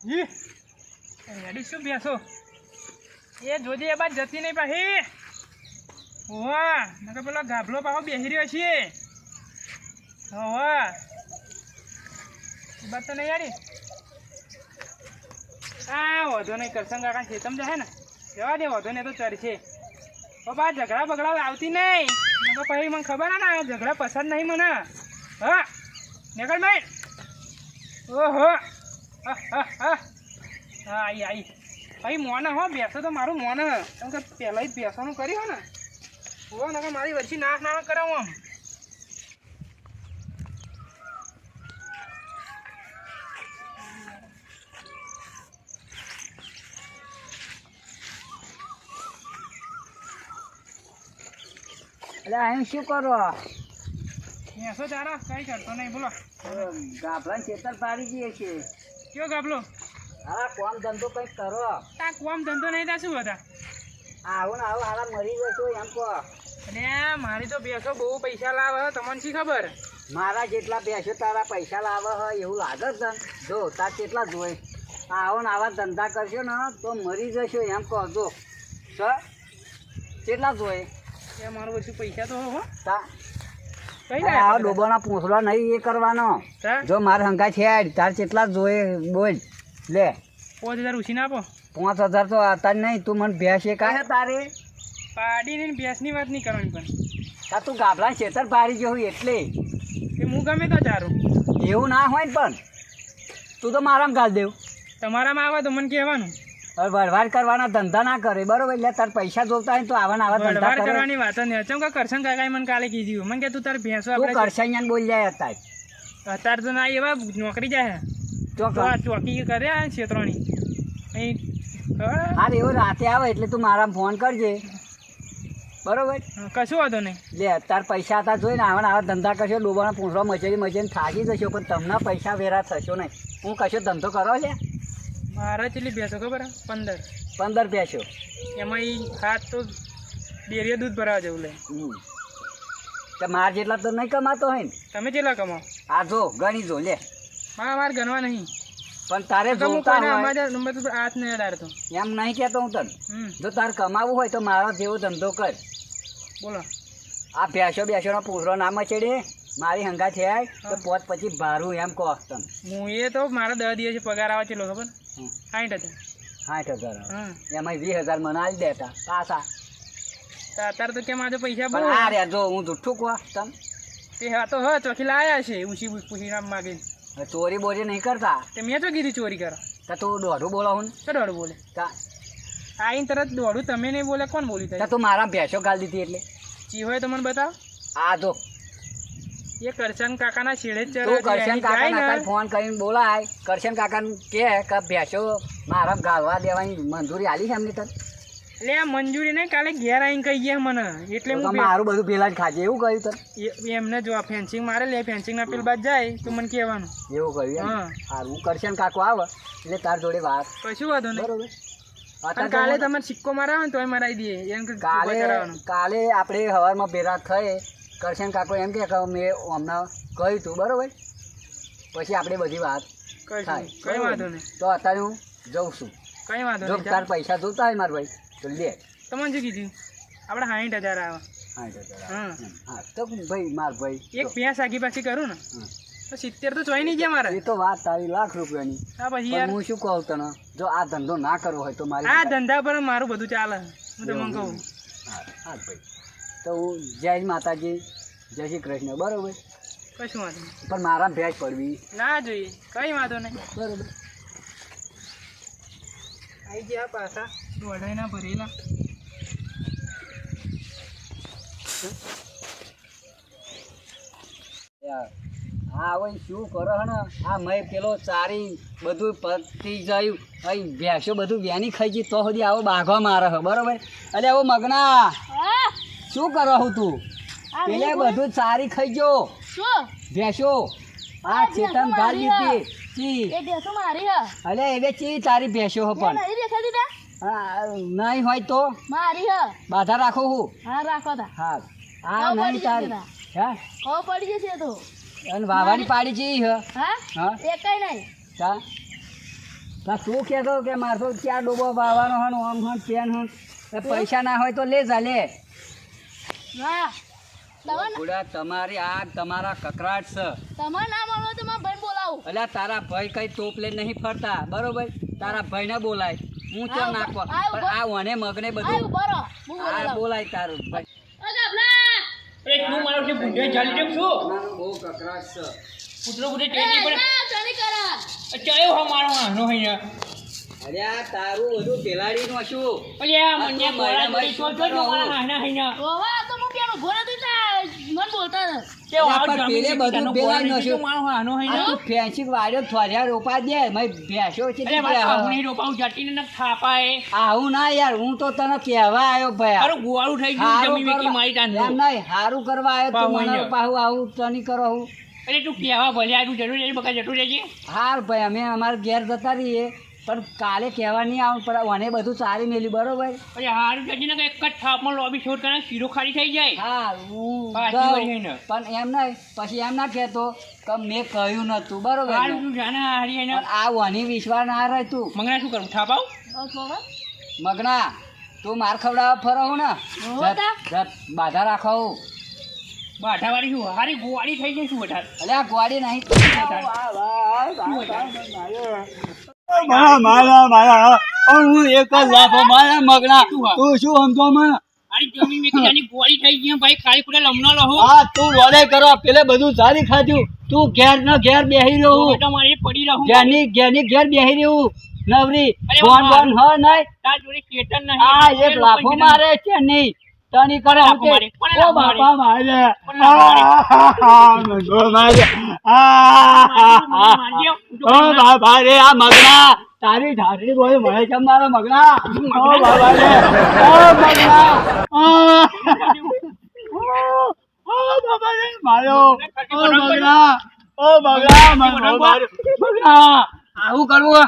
ઈ ready શું બેસો એ જોજે એ બાદ જતી નહીં પાછી ઓવા નકર પેલો ગાભલો પાછો બેસી રહ્યો છે ઓવા એ બાદ તો નહીં યારી હા વધો નહીં કરસંગ કાકા ખેતમ જાય ને જવા દે વધો ને તો ચરશે બાબા ઝઘડા બગડા આવતી નહીં નકર પછી મને ખબર ને ઝઘડા પસંદ નહીં મને હા નીકળ ભાઈ ઓહો હા આઈ આઈ ભાઈ મોને હો બેસો તો મારું મોને કેમ કે પહેલાં જ બેસવાનું કર્યું ને હો નકર મારી વચ્ચે નાશ ના કરાવું આમ એટલે અહીં શું કરો બેસો ચારા કઈ કરતો નહીં બોલો ગાભલા ખેતર પાડી દઈએ છે કયો ગાભલો હા કોમ ધંધો કંઈક કરો તા કોમ ધંધો નહીં તા શું હતા આવું ને આવું હારા મરી જશો એમ કહો અને મારી તો બેસો બહુ પૈસા લાવે તમને શી ખબર મારા જેટલા પૈસો તારા પૈસા લાવે હોય એવું લાગે છે જો તાર કેટલા જોઈ આવો ને આવા ધંધા કરશો ને તો મરી જશો એમ કહો જો કેટલા જોઈ એ મારું બધું પૈસા તો હો તા કઈ આ ડોબાના પૂંછડા નહીં એ કરવાનો જો મારે હંગા છે તાર કેટલા જોઈએ બોલ લે 5000 ઉછીને આપો 5000 તો હતા નહીં તું મને ભેંસ કાંઈ તારે પાડીને ભેંસની વાત નહીં કરવાની પણ તા તું ગાભલા ખેતર પાડી ગયો એટલે એ હું ગમે તો ચારું એવું ના હોય ને પણ તું તો મારામાં ગાળ દેવ તમારામાં આવે તો મને કહેવાનું હવે વરવાર કરવાના ધંધા ના કરે બરોબર એટલે તાર પૈસા જોતા હોય તો આવા આવા ધંધા વરવાર કરે કરવાની વાત નહીં ચમ કે કરશન કાકાએ મને કાલે કીધું મને કે તું તાર ભેંસો તું આપણે કરસાઈયાને બોલ જાય અત્યારે અત્યારે તો ના એવા નોકરી જાય તો તો આ ચોકી કરે આ ક્ષેત્રોની અહીં હા એવું રાતે આવે એટલે તું મારા ફોન કરજે બરોબર કશું વાંધો નહીં લે તાર પૈસા હતા જોઈને આવા ધંધા કરશો ડોબાના પૂંછડા મચેરી થાકી જશો પણ તમને પૈસા વેરા થશો નહીં હું કશો ધંધો કરો લે મારા ચેટલી ભેંસો ખબર 15 પૈસો એમાં ઈ હાથ તો ડેરીએ દૂધ ભરાવા જવું લે તો માર જેટલા તો નહીં કમાતો હોય ને તમે કેટલા કમાઓ આ જો ગણી જો લે મારે ગણવા નહીં પણ તારે તો હું જોતા કોને હોય અમારા નંબર તો હાથ નહીં અડાડતો એમ નહીં કહેતો હું તને જો તારે કમાવું હોય તો મારો જેવો ધંધો કર બોલો આ બેસોનો પૂછડો ના મચેડે મારી હંગા છે તો પોત પછી ભારું એમ કહો તને હું એ તો મારા 10 દિવસે પગાર આવે ચેલો ખબર 60,000 60,000 હા એમાં 20,000 મને આલી દેતા પાછા તો અત્યારે તો કેમ આજે પૈસા બહુ પણ આ રે જો હું જુઠ્ઠું કહો તને તે હા તો હ ચોકી લાયા છે ઊંચી પૂછી નામ માગીને ચોરી બોરી નહીં કરતા તે મેં તો કીધી ચોરી કરો તો તું દોઢું બોલો હું તો દોડું બોલે આઈને તરત દોડું તમે નહીં બોલે કોણ બોલી થાય તું મારા ભેંસો ગાલ દીધી એટલે ચી હોય તો મને બતાવ આ જો એ કરશન કાકાના છેડે જ તું કરશન કાકા ફોન કરીને બોલાય કરશન કાકાને કે ભેંસો મારા ગાલવા દેવાની મંજૂરી આલી છે એમની તર એટલે આ મંજૂરી નહીં કાલે ઘેર આવીને કહી ગયા મને એટલે હું મારું બધું પેલા જ ખાજે એવું કહ્યું તર એમને જો ફેન્સિંગ મારે લે ફેન્સિંગ ના પેલ બાદ જાય તો મને કહેવાનું એવું કહ્યું હા સારું કરશન કાકો આવે એટલે તાર જોડે વાત કશું વાંધો નહીં બરોબર કાલે તમે સિક્કો મરાવો ને તોય મરાવી દઈએ એમ કે કાલે આપણે સવારમાં ભેરા થઈ કરશન કાકો એમ કે મેં હમણાં કહ્યું તું બરોબર પછી આપણે બધી વાત થાય કઈ વાંધો નહીં તો અત્યારે હું જઉં છું કઈ વાંધો જો નહીં તાર પૈસા જોતા હોય મારા ભાઈ તો લે તમને શું કીધું આપણે 60,000 આવે 60,000 હા તો ભાઈ માર ભાઈ એક ભેંસ આગી પાછી કરું ને તો 70 તો ચોઈ નહીં ગયા મારે એ તો વાત તારી લાખ રૂપિયાની હા પછી પણ હું શું કહું તને જો આ ધંધો ના કરવો હોય તો મારી આ ધંધા પર મારું બધું ચાલે હું તમને કહું હા ભાઈ તો હું જય માતાજી જય શ્રી કૃષ્ણ બરોબર કશું વાંધો નહીં પણ મારા ભેંસ પડવી ના જોઈએ કઈ વાંધો નહીં બરોબર આવી ગયા પાછા દોઢાઈના ભરેલા હા હવે શું કરો હે ને આ મેં પેલો ચારી બધું પતી ગયું અહીં ભેંસો બધું વ્યાની ખાઈ ગઈ તો સુધી આવો બાઘવા મારે હે બરોબર અરે આવો મગના શું કરો હું તું પેલે બધું ચારી ખાઈ ગયો ભેંસો આ ચેતન ગાલ દીધી ચી અરે એવે ચી તારી ભેંસો હો પણ નહીં હોય તો બાધા રાખો હું હા આ નહીં તારી હા પડી જશે તો અને વાવાની પાડી છે હા હા એકાઈ નહીં તા તા તું કહેતો કે મારતો ક્યાં ડોબો પાવાનો હન ઓમ હન પેન હન એ પૈસા ના હોય તો લે જા લે ના થોડા તમારી આ તમારા કકરાટ છે તમારે ના મળો તો મારા ભાઈ બોલાવું. અલ્યા તારા ભાઈ કઈ ટોપ લઈને નહીં ફરતા બરોબર તારા ભાઈને બોલાય હું તો આવ, નાખવા આવ, પણ આ વને મગને આય બધું ઉભા રહો, હું આ બોલાવું. બોલાય તારું ભાઈ ઓ ગાભલા, તું મારો જે બુઢે ચાલી જેમ છું તમારું બહુ કકરાટ છે કૂતરો બુઢે એ ટેટી પડે ના, ચાલી કરા. ચાયો હો મારો આનો અહીંયા અલ્યા તારું બધું પેલાડી નું શું અરે આ મને આ બોલા મહિના તો જો જો મારા આના અહીંયા ઓવા, તો હું પેલો ઉભો નતો ત્યાં મન બોલતા હતા. કે અલ્યા, આવ પણ પેલે બધું પેલા નસ્યું. મારો આનો આ અહીંયા તું ફેન્સી વાળ્યો થોડિયા રોપા દે મેં ભેંસો છે અરે મારા બાપુની રોપાઉ જાટીને ન થાપાય આવું ના યાર હું તો તને કહેવા આવ્યો ભાઈ અરે ગુવાળું થઈ ગયું હારું જમી વેકી મારી કરવા- તાન એમ નહીં હારું કરવા આવ્યો તું પાહુ મને અહીંયા. પાહુ આવું તની કરો હું અરે તું કહેવા ભલે આ તું જરૂર જજે બકા જતું રહેજે હાર ભાઈ અમે અમારા ઘેર જતા રહીએ પણ કાલે કહેવા નહીં આવું પણ મને બધું સારી મેલ્યું બરોબર અરે હારું જજે ને એક જ થાપમાં લોબી છોડ કરે શીરો ખાલી થઈ જાય હા હું પાછી જાઉં. વળી એને. પણ એમ નહીં પછી એમ ના કહેતો કે મેં કહ્યું નતું બરોબર હારું ને? તું જાને હારી એને પણ આ વની વિશ્વાસ ના રહે તું મંગના શું કરું થાપાવ બસ બાબા. મગના તું માર ખવડાવવા ફરો હું ને હો જત- તા. જત બાધા રાખો હું. બાઠાવાળી શું હારી ગુવાળી થઈ જાય શું વધારે અલે આ ગોળી નહીં હું એક જ લાફો મારા મગના તું શું સમજો મને હારી જમીન વેકી જાની ગુવાળી થઈ ગઈ ભાઈ ખાલી ખોટા લમનો લહો હા તું રોડે કરો પેલે બધું સારી ખાધું તું ઘેર ન ઘેર બેહી રહ્યો હું તો મારે પડી રહું ઘેરની ઘેર બેહી રહ્યું નવરી અરે ફોન બાપ. બોન હ નહીં તાર જોડે કેતન નહીં આ એક લાફો મારે છે નહીં તની કરે લાફો હું મારે? કે કોને ઓ લાફો મારે? બાપા મારે કોને લાફો મંગો મારે મારજો. ઓ બાબા રે આ મગના તારી ઢાકડી બોલ મળે છે મારા મગના ઓ બાબા રે ઓ મગના ઓ બાબા રે મારો ઓ મગના મંગો માર્યો. મગના આવું કરવું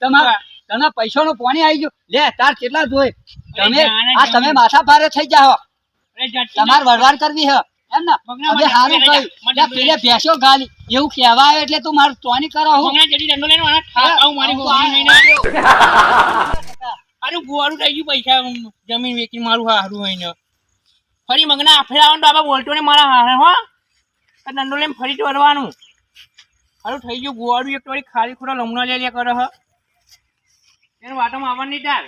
તમારે તને પૈસાનું પાણી આવી ગયું લે તાર કેટલા જોઈ તમે આ તમે માથા ભારે થઈ જાઓ અરે જાતી તમારે વડવાડ કરવી હે એમ ને મગના હવે મને હારું ડંડો કહ્યું મને લે પેલે ભેંસો ગાલી એવું કહેવા આવ્યો એટલે તું મારું તોની કરો હું મંગના જડી દંડો લઈને મને ઠાકાવ મારી ગોળી નહીં આરું ગુવાળું થઈ ગયું પૈસા જમીન વેચી મારું હારું હોય ને ફરી મંગના આફેરાવાનું બાબા બોલતો ને મારા હારે હો આ દંડો લઈને ફરી ચોરવાનું હારું થઈ ગયું ગુવાળું એક તો વળી ખાલી ખોટા લમણા લે કરે હ એને વાટોમાં આવવાનું નહીં ચાલ